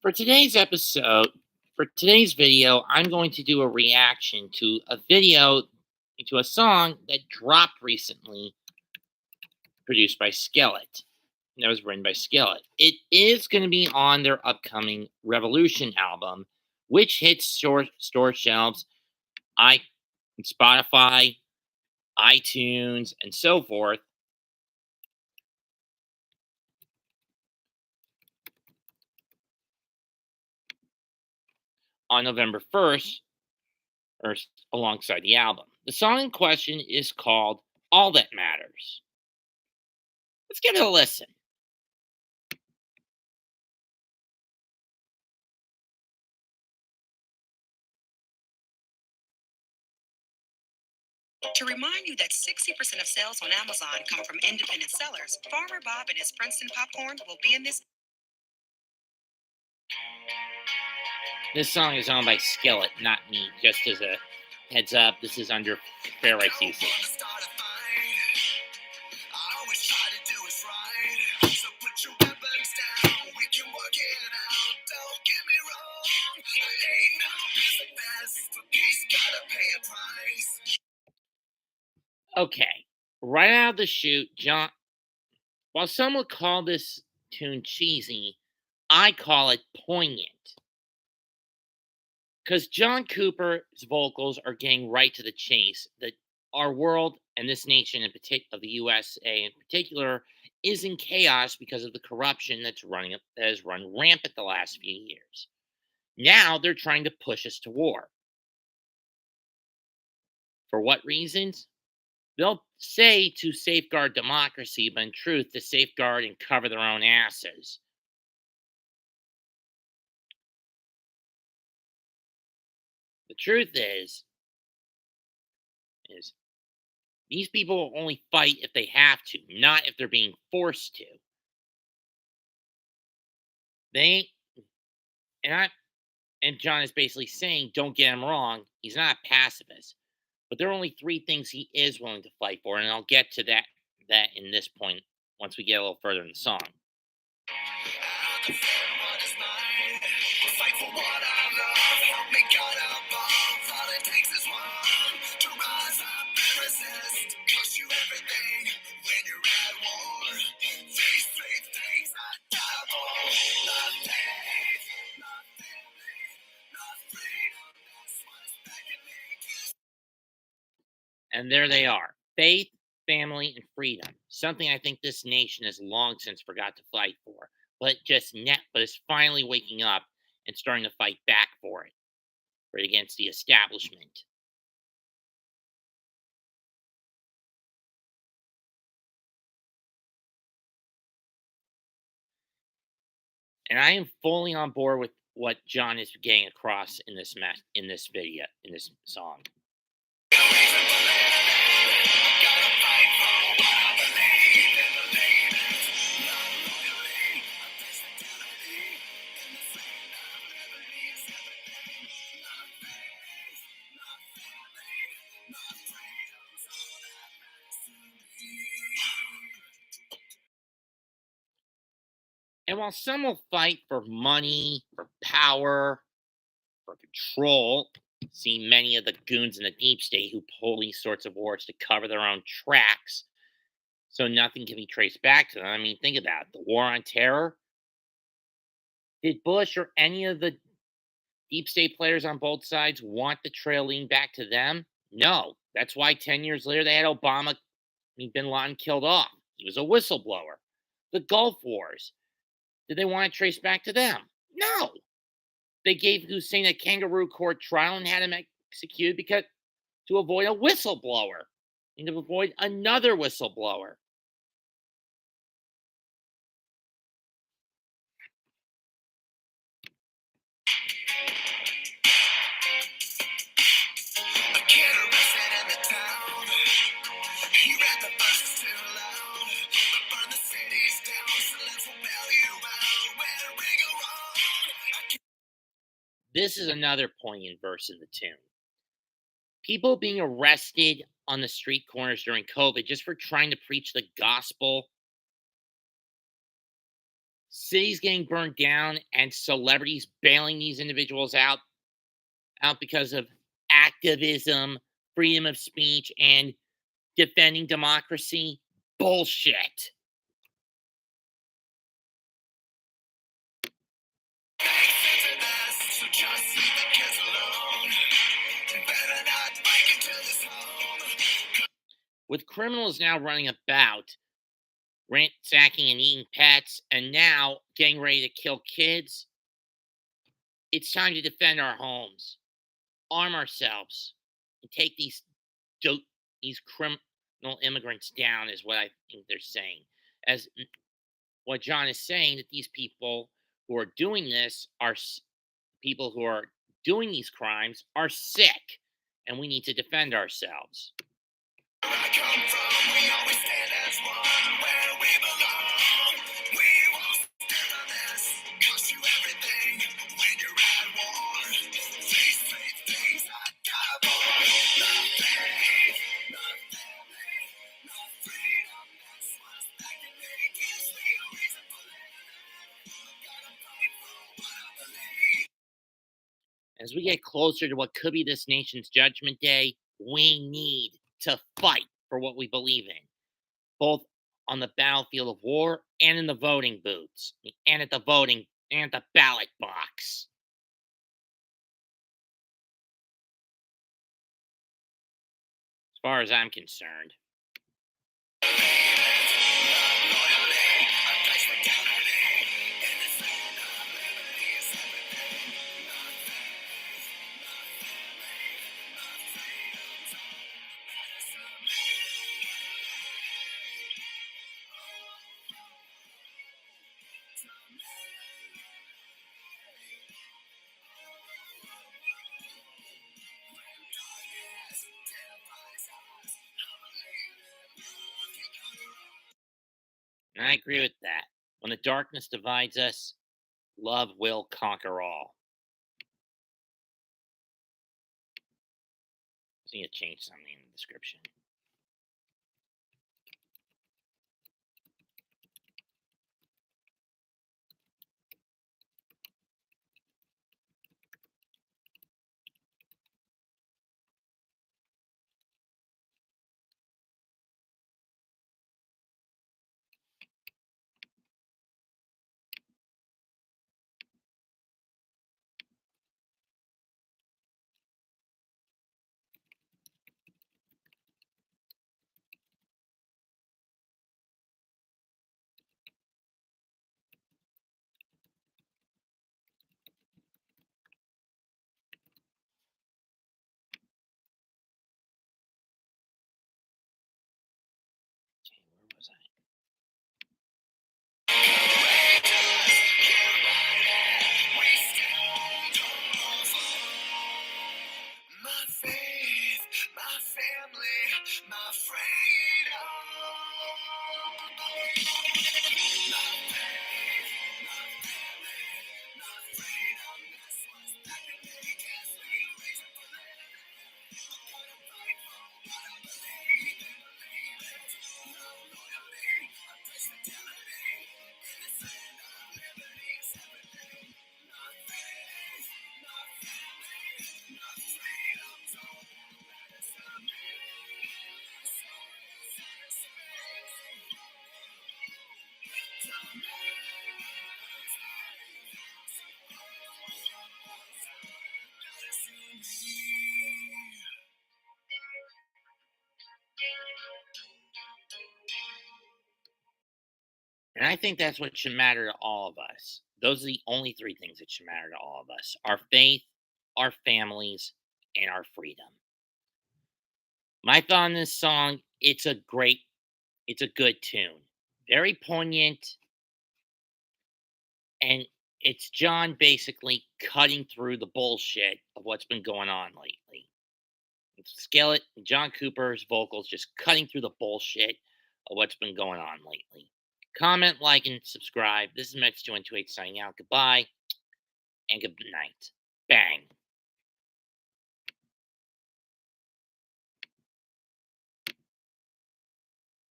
For today's episode, for today's video, I'm going to do a reaction to a video to a song that dropped recently, produced by Skillet. That was written by Skillet. It is going to be on their upcoming Revolution album, which hits store shelves, i Spotify, iTunes, and so forth on November 1st, alongside the album. The song in question is called All That Matters. Let's give it a listen. To remind you that 60% of sales on Amazon come from independent sellers, Farmer Bob and his Princeton popcorn will be in this. This song is owned by Skillet, not me. Just as a heads up, this is under fair rights usage. Okay, right out of the chute, John. While some would call this tune cheesy, I call it poignant. Because John Cooper's vocals are getting right to the chase. That our world and this nation, in particular, of the USA in particular, is in chaos because of the corruption that has run rampant the last few years. Now they're trying to push us to war. For what reasons? They'll say to safeguard democracy, but in truth, to safeguard and cover their own asses. The truth is these people will only fight if they have to, not if they're being forced to. They and I and John is basically saying, don't get him wrong, he's not a pacifist. But there are only three things he is willing to fight for, and I'll get to that in this point once we get a little further in the song. And there they are. Faith, family, and freedom. Something I think this nation has long since forgot to fight for. But is finally waking up and starting to fight back for it. For it against the establishment. And I am fully on board with what John is getting across in this video, in this song. And while some will fight for money, for power, for control, see many of the goons in the deep state who pull these sorts of wars to cover their own tracks so nothing can be traced back to them. I mean, think about it. The war on terror. Did Bush or any of the deep state players on both sides want the trail leading back to them? No. That's why 10 years later they had bin Laden killed off. He was a whistleblower. The Gulf Wars. Did they want to trace back to them? No. They gave Hussein a kangaroo court trial and had him executed to avoid a whistleblower and to avoid another whistleblower. This is another poignant verse in the tune. People being arrested on the street corners during COVID just for trying to preach the gospel cities getting burned down and celebrities bailing these individuals out because of activism, freedom of speech, and defending democracy. Bullshit. With criminals now running about, ransacking and eating pets, and now getting ready to kill kids, it's time to defend our homes, arm ourselves, and take these criminal immigrants down. Is what I think they're saying. As what John is saying, that these people who are doing this people who are doing these crimes are sick, and we need to defend ourselves. I come from, we always stand as one where we belong. We won't stand on this, cost you everything when you're at war. These three things I got for not faith, not family, not freedom. That's what's back in me, gives me a reason for living. Gotta fight for what I believe. As we get closer to what could be this nation's judgment day, we need to fight for what we believe in, both on the battlefield of war and in the voting booths, and at the ballot box. As far as I'm concerned. And I agree with that. When the darkness divides us, love will conquer all. I need to change something in the description. Okay, where was I? My faith, my family, my freedom. My faith, my family, my freedom. That's what's back in me. Gives me a reason for living. I'm gonna fight for what I believe in. Believe it. No loyalty, I place fidelity. Innocent of liberty is everything. My faith, my family, my freedom. Don't matter to me. So and I think that's what should matter to all of us. Those are the only three things that should matter to all of us: our faith, our families, and our freedom. My thought on this song, it's a good tune. Very poignant, and it's John basically cutting through the bullshit of what's been going on lately. Skillet and John Cooper's vocals just cutting through the bullshit of what's been going on lately. Comment, like, and subscribe. This is Mets228 signing out. Goodbye and good night. Bang.